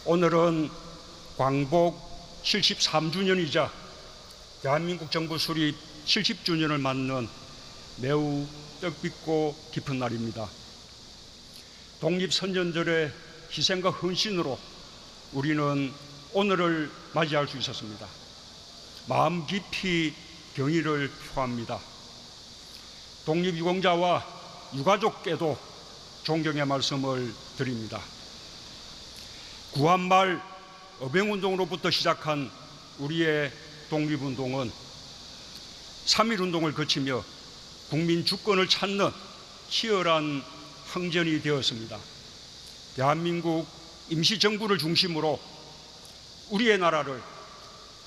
오늘은 광복 73주년이자 대한민국 정부 수립 70주년을 맞는 매우 뜻깊고 깊은 날입니다. 독립선전들의 희생과 헌신으로 우리는 오늘을 맞이할 수 있었습니다. 마음 깊이 경의를 표합니다. 독립유공자와 유가족께도 존경의 말씀을 드립니다. 구한말 어병운동으로부터 시작한 우리의 독립운동은 3.1운동을 거치며 국민 주권을 찾는 치열한 항전이 되었습니다. 대한민국 임시정부를 중심으로 우리의 나라를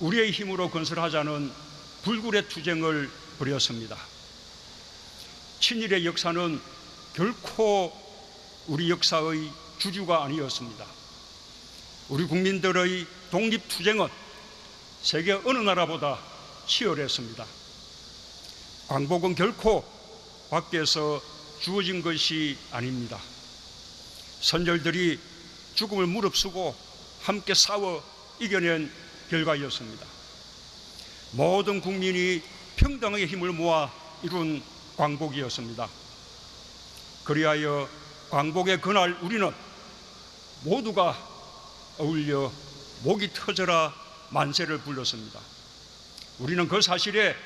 우리의 힘으로 건설하자는 불굴의 투쟁을 벌였습니다. 친일의 역사는 결코 우리 역사의 주류가 아니었습니다. 우리 국민들의 독립투쟁은 세계 어느 나라보다 치열했습니다. 광복은 결코 밖에서 주어진 것이 아닙니다. 선열들이 죽음을 무릅쓰고 함께 싸워 이겨낸 결과였습니다. 모든 국민이 평등의 힘을 모아 이룬 광복이었습니다. 그리하여 광복의 그날 우리는 모두가 어울려 목이 터져라 만세를 불렀습니다. 우리는 그 사실에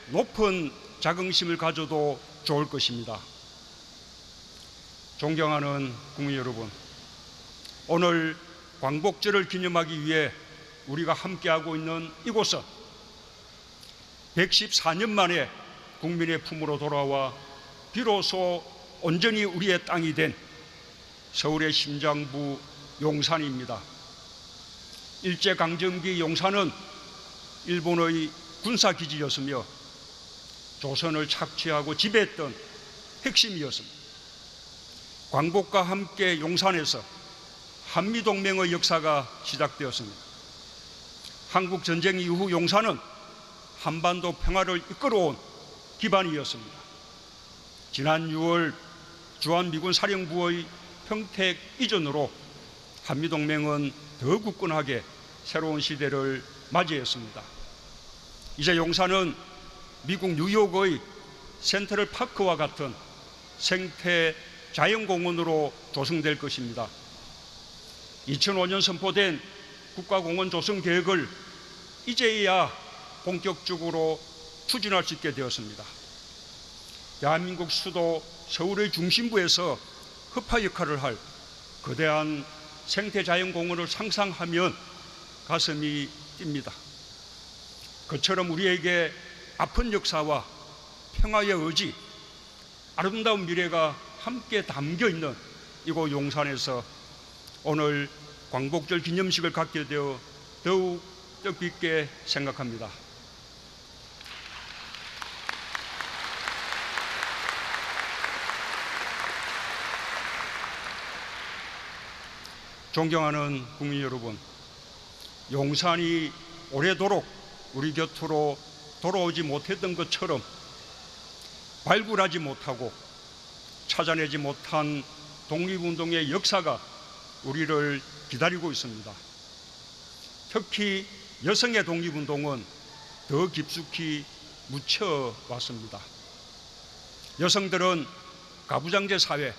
높은 자긍심을 가져도 좋을 것입니다. 존경하는 국민 여러분, 오늘 광복절을 기념하기 위해 우리가 함께하고 있는 이곳은 114년 만에 국민의 품으로 돌아와 비로소 온전히 우리의 땅이 된 서울의 심장부 용산입니다. 일제강점기 용산은 일본의 군사기지였으며 조선을 착취하고 지배했던 핵심이었습니다. 광복과 함께 용산에서 한미동맹의 역사가 시작되었습니다. 한국전쟁 이후 용산은 한반도 평화를 이끌어온 기반이었습니다. 지난 6월 주한미군 사령부의 평택 이전으로 한미동맹은 더 굳건하게 새로운 시대를 맞이했습니다. 이제 용산은 미국 뉴욕의 센트럴 파크와 같은 생태 자연공원으로 조성될 것입니다. 2005년 선포된 국가공원 조성 계획을 이제야 본격적으로 추진할 수 있게 되었습니다. 대한민국 수도 서울의 중심부에서 허파 역할을 할 거대한 생태자연공원을 상상하면 가슴이 뜁니다. 그처럼 우리에게 아픈 역사와 평화의 의지, 아름다운 미래가 함께 담겨있는 이곳 용산에서 오늘 광복절 기념식을 갖게 되어 더욱 뜻깊게 생각합니다. 존경하는 국민 여러분, 용산이 오래도록 우리 곁으로 돌아오지 못했던 것처럼 발굴하지 못하고 찾아내지 못한 독립운동의 역사가 우리를 기다리고 있습니다. 특히 여성의 독립운동은 더 깊숙이 묻혀왔습니다. 여성들은 가부장제 사회,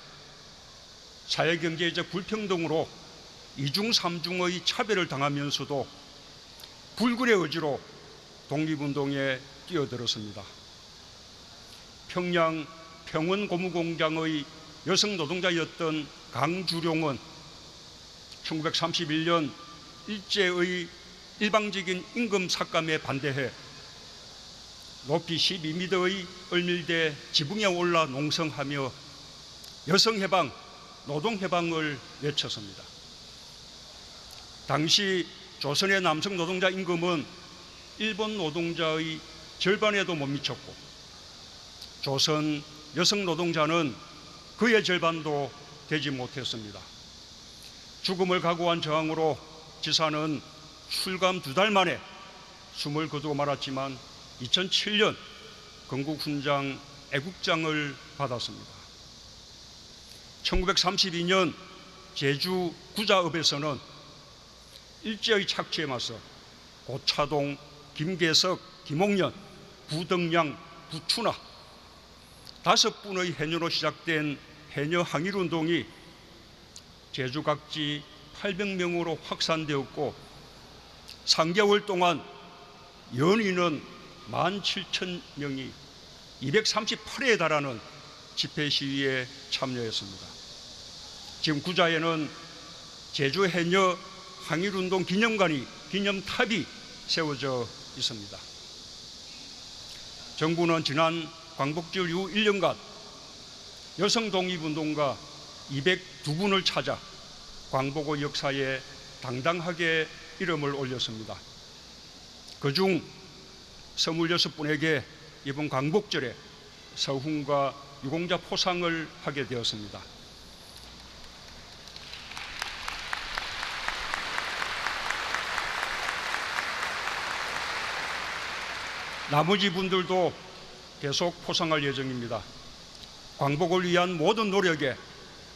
사회경제적 불평등으로 이중 삼중의 차별을 당하면서도 불굴의 의지로 독립운동에 뛰어들었습니다. 평양 평원고무공장의 여성 노동자였던 강주룡은 1931년 일제의 일방적인 임금 삭감에 반대해 높이 12m의 을밀대 지붕에 올라 농성하며 여성해방, 노동해방을 외쳤습니다. 당시 조선의 남성 노동자 임금은 일본 노동자의 절반에도 못 미쳤고 조선 여성 노동자는 그의 절반도 되지 못했습니다. 죽음을 각오한 저항으로 지사는 출감 2달 만에 숨을 거두고 말았지만 2007년 건국훈장 애국장을 받았습니다. 1932년 제주 구자읍에서는 일제의 착취에 맞서 고차동, 김계석, 김옥련, 부덕량, 부춘하 5분의 해녀로 시작된 해녀 항일운동이 제주 각지 800명으로 확산되었고 3개월 동안 연인은 17,000명이 238회에 달하는 집회 시위에 참여했습니다. 지금 구자에는 제주 해녀 항일운동 기념탑이 세워져 있습니다. 정부는 지난 광복절 이후 1년간 여성 독립운동가 202분을 찾아 광복의 역사에 당당하게 이름을 올렸습니다. 그중 26분에게 이번 광복절에 서훈과 유공자 포상을 하게 되었습니다. 나머지 분들도 계속 포상할 예정입니다. 광복을 위한 모든 노력에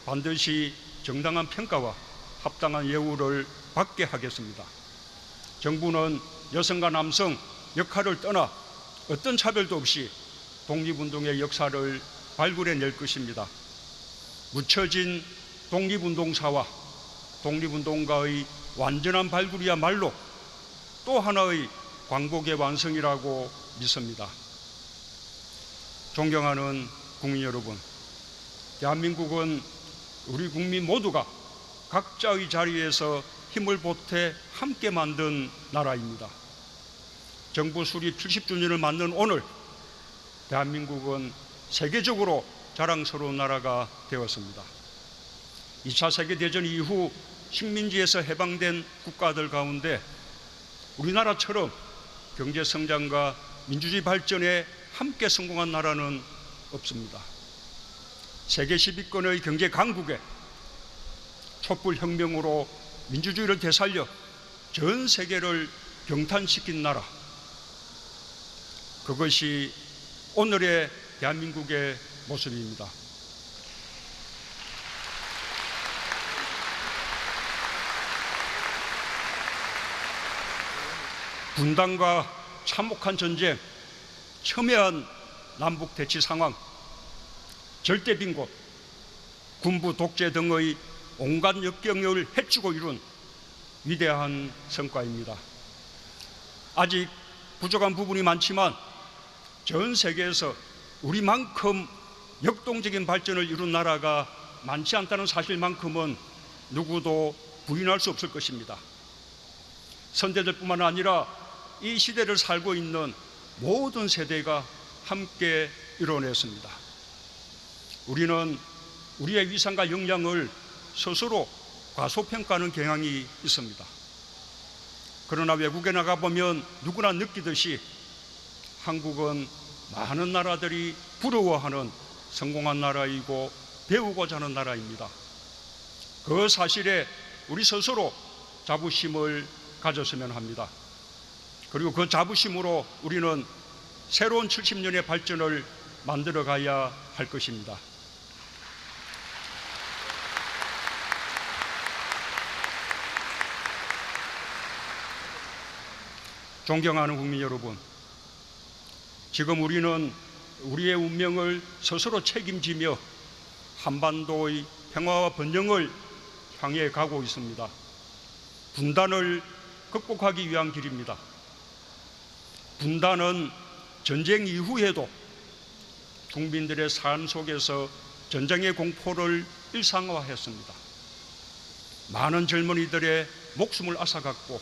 반드시 정당한 평가와 합당한 예우를 받게 하겠습니다. 정부는 여성과 남성 역할을 떠나 어떤 차별도 없이 독립운동의 역사를 발굴해낼 것입니다. 묻혀진 독립운동사와 독립운동가의 완전한 발굴이야말로 또 하나의 광복의 완성이라고 믿습니다. 존경하는 국민 여러분, 대한민국은 우리 국민 모두가 각자의 자리에서 힘을 보태 함께 만든 나라입니다. 정부 수립 70주년을 맞는 오늘, 대한민국은 세계적으로 자랑스러운 나라가 되었습니다. 2차 세계대전 이후 식민지에서 해방된 국가들 가운데 우리나라처럼 경제성장과 민주주의 발전에 함께 성공한 나라는 없습니다. 세계 10위권의 경제 강국에 촛불혁명으로 민주주의를 되살려 전 세계를 경탄시킨 나라, 그것이 오늘의 대한민국의 모습입니다. 분단과 참혹한 전쟁, 첨예한 남북 대치 상황, 절대 빈곤, 군부 독재 등의 온갖 역경을 헤치고 이룬 위대한 성과입니다. 아직 부족한 부분이 많지만 전 세계에서 우리만큼 역동적인 발전을 이룬 나라가 많지 않다는 사실만큼은 누구도 부인할 수 없을 것입니다. 선대들뿐만 아니라 이 시대를 살고 있는 모든 세대가 함께 이뤄냈습니다. 우리는 우리의 위상과 역량을 스스로 과소평가하는 경향이 있습니다. 그러나 외국에 나가보면 누구나 느끼듯이 한국은 많은 나라들이 부러워하는 성공한 나라이고 배우고자 하는 나라입니다. 그 사실에 우리 스스로 자부심을 가졌으면 합니다. 그리고 그 자부심으로 우리는 새로운 70년의 발전을 만들어 가야 할 것입니다. 존경하는 국민 여러분, 지금 우리는 우리의 운명을 스스로 책임지며 한반도의 평화와 번영을 향해 가고 있습니다. 분단을 극복하기 위한 길입니다. 분단은 전쟁 이후에도 국민들의 삶 속에서 전쟁의 공포를 일상화했습니다. 많은 젊은이들의 목숨을 앗아갔고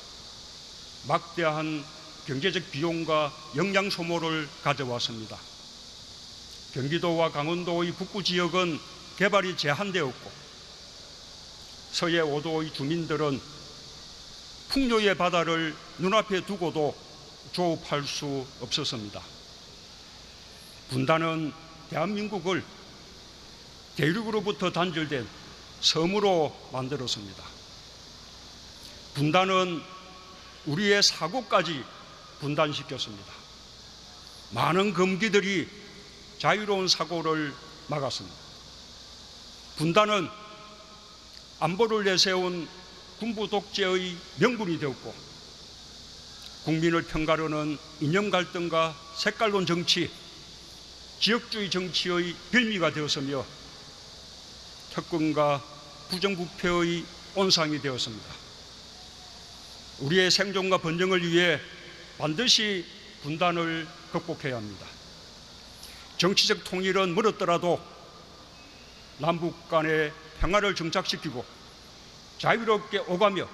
막대한 경제적 비용과 영양 소모를 가져왔습니다. 경기도와 강원도의 북부 지역은 개발이 제한되었고 서해 5도의 주민들은 풍요의 바다를 눈앞에 두고도 조업할 수 없었습니다. 분단은 대한민국을 대륙으로부터 단절된 섬으로 만들었습니다. 분단은 우리의 사고까지 분단시켰습니다. 많은 금기들이 자유로운 사고를 막았습니다. 분단은 안보를 내세운 군부 독재의 명분이 되었고, 국민을 편가르는 이념 갈등과 색깔론 정치, 지역주의 정치의 빌미가 되었으며 특권과 부정부패의 온상이 되었습니다. 우리의 생존과 번영을 위해 반드시 분단을 극복해야 합니다. 정치적 통일은 멀었더라도 남북 간의 평화를 정착시키고 자유롭게 오가며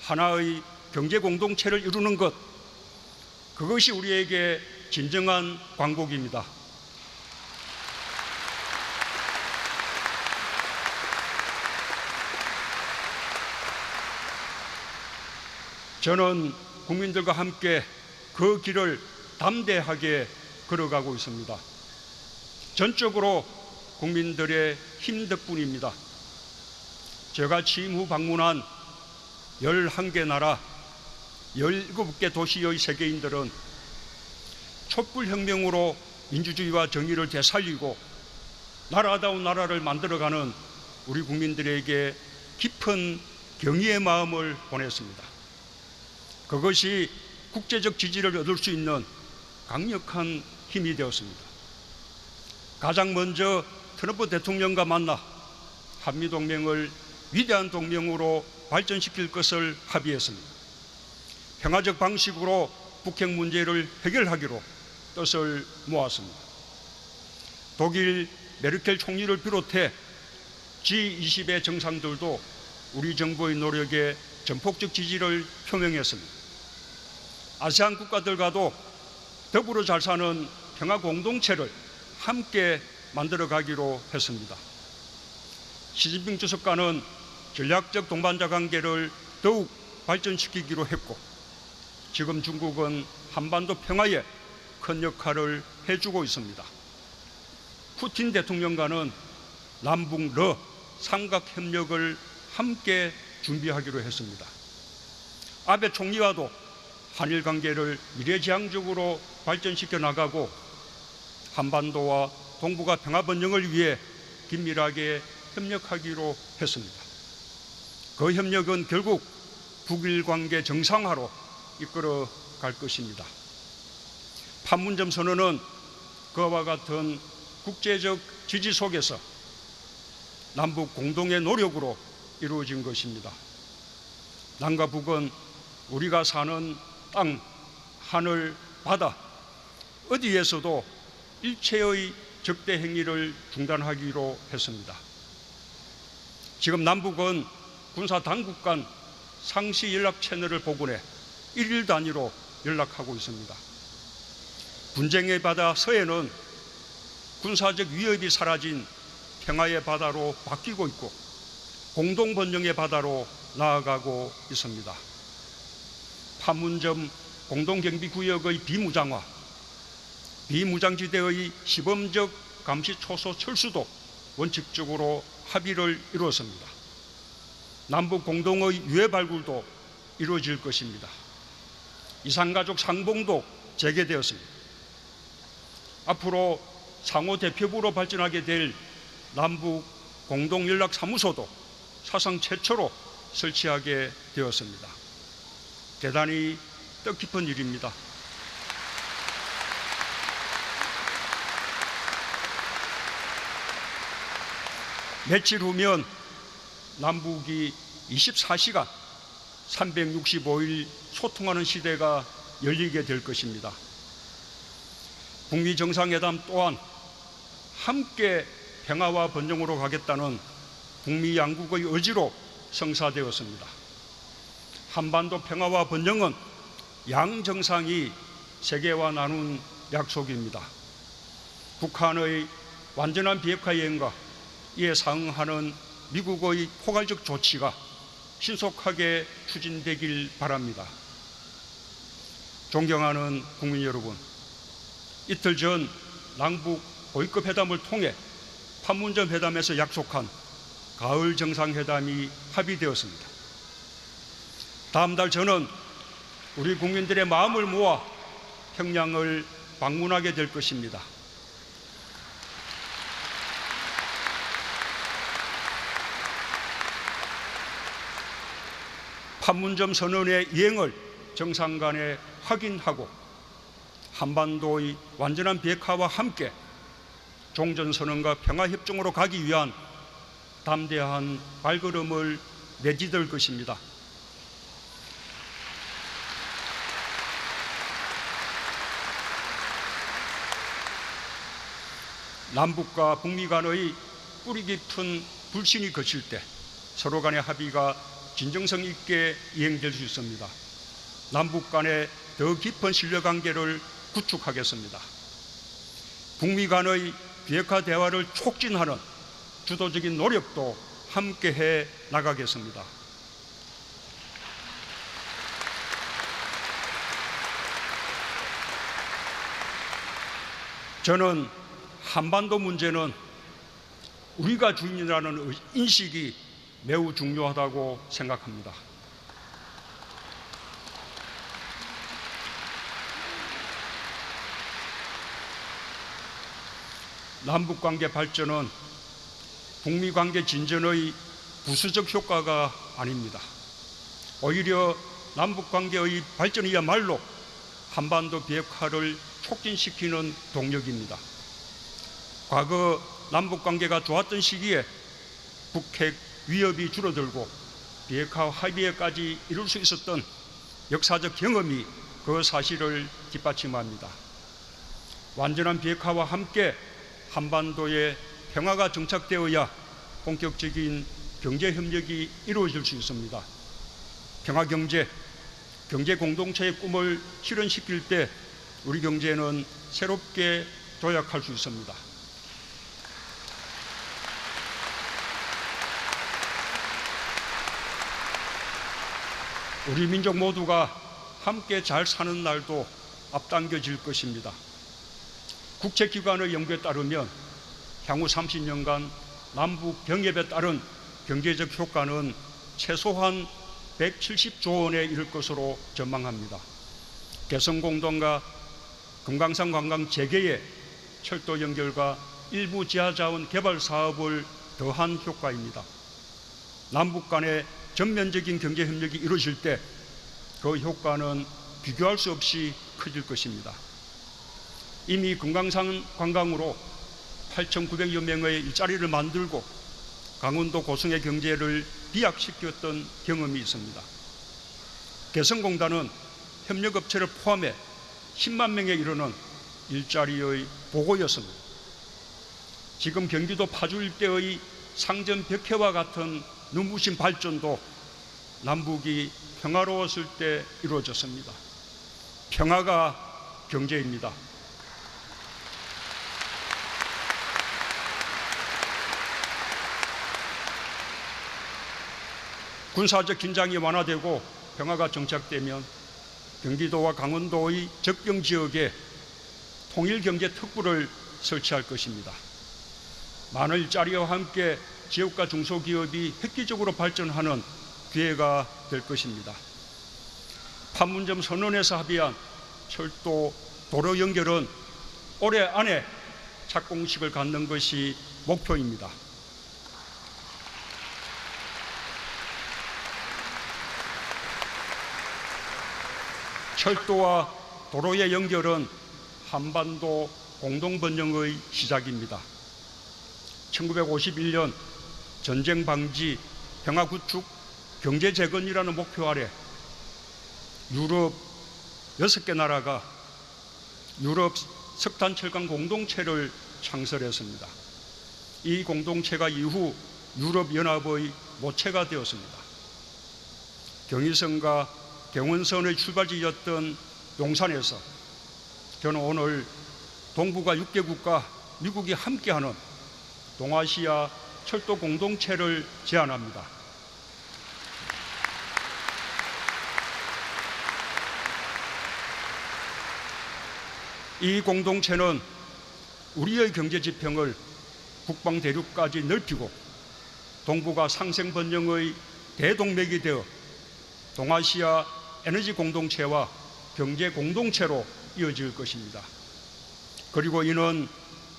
하나의 경제 공동체를 이루는 것, 그것이 우리에게 진정한 광복입니다. 저는 국민들과 함께 그 길을 담대하게 걸어가고 있습니다. 전적으로 국민들의 힘 덕분입니다. 제가 취임 후 방문한 11개 나라, 17개 도시의 세계인들은 촛불혁명으로 민주주의와 정의를 되살리고 나라다운 나라를 만들어가는 우리 국민들에게 깊은 경의의 마음을 보냈습니다. 그것이 국제적 지지를 얻을 수 있는 강력한 힘이 되었습니다. 가장 먼저 트럼프 대통령과 만나 한미동맹을 위대한 동맹으로 발전시킬 것을 합의했습니다. 평화적 방식으로 북핵 문제를 해결하기로 뜻을 모았습니다. 독일 메르켈 총리를 비롯해 G20의 정상들도 우리 정부의 노력에 전폭적 지지를 표명했습니다. 아세안 국가들과도 더불어 잘 사는 평화 공동체를 함께 만들어가기로 했습니다. 시진핑 주석과는 전략적 동반자 관계를 더욱 발전시키기로 했고, 지금 중국은 한반도 평화에 큰 역할을 해주고 있습니다. 푸틴 대통령과는 남북러 삼각협력을 함께 준비하기로 했습니다. 아베 총리와도 한일 관계를 미래지향적으로 발전시켜 나가고 한반도와 동북아 평화 번영을 위해 긴밀하게 협력하기로 했습니다. 그 협력은 결국 북일 관계 정상화로 이끌어 갈 것입니다. 판문점 선언은 그와 같은 국제적 지지 속에서 남북 공동의 노력으로 이루어진 것입니다. 남과 북은 우리가 사는 땅, 하늘, 바다 어디에서도 일체의 적대 행위를 중단하기로 했습니다. 지금 남북은 군사 당국 간 상시 연락 채널을 복원해 일일 단위로 연락하고 있습니다. 분쟁의 바다 서해는 군사적 위협이 사라진 평화의 바다로 바뀌고 있고 공동 번영의 바다로 나아가고 있습니다. 판문점 공동경비구역의 비무장화, 비무장지대의 시범적 감시 초소 철수도 원칙적으로 합의를 이루었습니다. 남북 공동의 유해 발굴도 이루어질 것입니다. 이산가족 상봉도 재개되었습니다. 앞으로 상호 대표부로 발전하게 될 남북 공동연락사무소도 사상 최초로 설치하게 되었습니다. 대단히 뜻깊은 일입니다. 며칠 후면 남북이 24시간 365일 소통하는 시대가 열리게 될 것입니다. 북미 정상회담 또한 함께 평화와 번영으로 가겠다는 북미 양국의 의지로 성사되었습니다. 한반도 평화와 번영은 양 정상이 세계와 나눈 약속입니다. 북한의 완전한 비핵화 여행과 이에 상응하는 미국의 포괄적 조치가 신속하게 추진되길 바랍니다. 존경하는 국민 여러분, 이틀 전 남북 고위급 회담을 통해 판문점 회담에서 약속한 가을 정상회담이 합의되었습니다. 다음 달 저는 우리 국민들의 마음을 모아 평양을 방문하게 될 것입니다. 판문점 선언의 이행을 정상 간에 확인하고 한반도의 완전한 비핵화와 함께 종전선언과 평화협정으로 가기 위한 담대한 발걸음을 내디딜 것입니다. 남북과 북미 간의 뿌리 깊은 불신이 거칠 때 서로 간의 합의가 진정성 있게 이행될 수 있습니다. 남북 간의 더 깊은 신뢰관계를 구축하겠습니다. 북미 간의 비핵화 대화를 촉진하는 주도적인 노력도 함께해 나가겠습니다. 저는 한반도 문제는 우리가 주인이라는 인식이 매우 중요하다고 생각합니다. 남북관계 발전은 북미관계 진전의 부수적 효과가 아닙니다. 오히려 남북관계의 발전이야말로 한반도 비핵화를 촉진시키는 동력입니다. 과거 남북관계가 좋았던 시기에 북핵 위협이 줄어들고 비핵화 합의에까지 이룰 수 있었던 역사적 경험이 그 사실을 뒷받침합니다. 완전한 비핵화와 함께 한반도에 평화가 정착되어야 본격적인 경제협력이 이루어질 수 있습니다. 평화경제, 경제 공동체의 꿈을 실현시킬 때 우리 경제는 새롭게 도약할 수 있습니다. 우리 민족 모두가 함께 잘 사는 날도 앞당겨질 것입니다. 국제기관의 연구에 따르면 향후 30년간 남북 병협에 따른 경제적 효과는 최소한 170조 원에 이를 것으로 전망합니다. 개성공단과 금강산 관광 재개에 철도 연결과 일부 지하자원 개발 사업을 더한 효과입니다. 남북 간의 전면적인 경제협력이 이루어질 때 그 효과는 비교할 수 없이 커질 것입니다. 이미 금강산 관광으로 8,900여 명의 일자리를 만들고 강원도 고성의 경제를 비약시켰던 경험이 있습니다. 개성공단은 협력업체를 포함해 10만 명에 이르는 일자리의 보고였습니다. 지금 경기도 파주 일대의 상전 벽해와 같은 눈부신 발전도 남북이 평화로웠을 때 이루어졌습니다. 평화가 경제입니다. 군사적 긴장이 완화되고 평화가 정착되면 경기도와 강원도의 접경 지역에 통일경제특구를 설치할 것입니다. 많은 일자리와 함께 지역과 중소기업이 획기적으로 발전하는 기회가 될 것입니다. 판문점 선언에서 합의한 철도, 도로 연결은 올해 안에 착공식을 갖는 것이 목표입니다. 철도와 도로의 연결은 한반도 공동번영의 시작입니다. 1951년 전쟁 방지, 평화 구축, 경제 재건이라는 목표 아래 유럽 6개 나라가 유럽 석탄 철강 공동체를 창설했습니다. 이 공동체가 이후 유럽연합의 모체가 되었습니다. 경의선과 경원선의 출발지였던 용산에서 저는 오늘 동북아 6개국과 미국이 함께하는 동아시아 철도 공동체를 제안합니다. 이 공동체는 우리의 경제 지평을 북방 대륙까지 넓히고 동북아 상생 번영의 대동맥이 되어 동아시아 에너지 공동체와 경제 공동체로 이어질 것입니다. 그리고 이는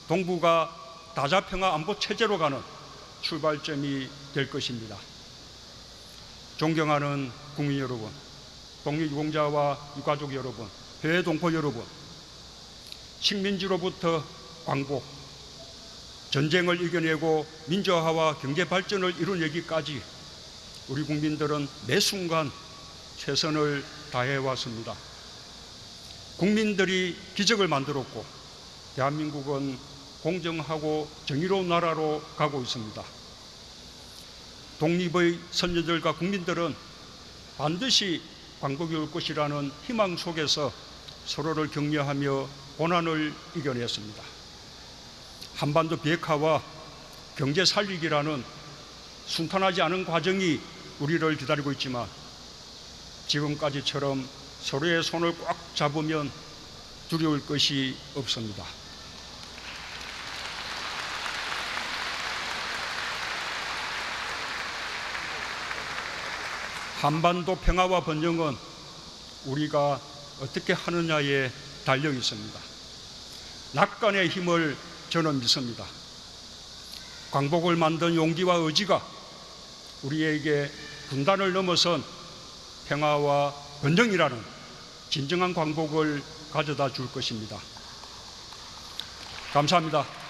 동북아 다자평화 안보 체제로 가는 출발점이 될 것입니다. 존경하는 국민 여러분, 독립유공자와 유가족 여러분, 해외 동포 여러분, 식민지로부터 광복, 전쟁을 이겨내고 민주화와 경제 발전을 이룬 여기까지 우리 국민들은 매 순간 최선을 다해왔습니다. 국민들이 기적을 만들었고 대한민국은 공정하고 정의로운 나라로 가고 있습니다. 독립의 선조들과 국민들은 반드시 광복이 올 것이라는 희망 속에서 서로를 격려하며 고난을 이겨냈습니다. 한반도 비핵화와 경제 살리기라는 순탄하지 않은 과정이 우리를 기다리고 있지만 지금까지처럼 서로의 손을 꽉 잡으면 두려울 것이 없습니다. 한반도 평화와 번영은 우리가 어떻게 하느냐에 달려 있습니다. 낙관의 힘을 저는 믿습니다. 광복을 만든 용기와 의지가 우리에게 분단을 넘어선 평화와 번영이라는 진정한 광복을 가져다 줄 것입니다. 감사합니다.